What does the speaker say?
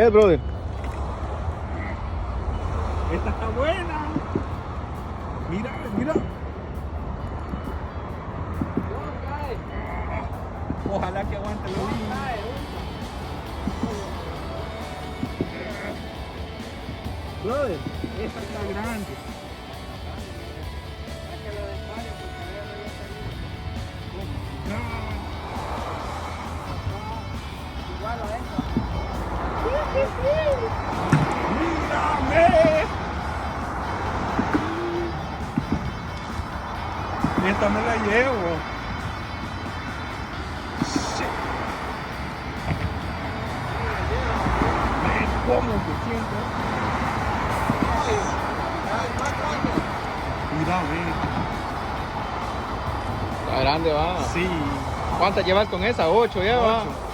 ves, brother? Esta está buena. Mira, mira. Ojalá que aguante la línea. Brother, esta está grande. ¡Mírame! Esta me la llevo. ¿Cómo se siente? Mira, ve. Está grande, va. Sí. ¿Cuántas llevas con esa? 8 lleva. 8.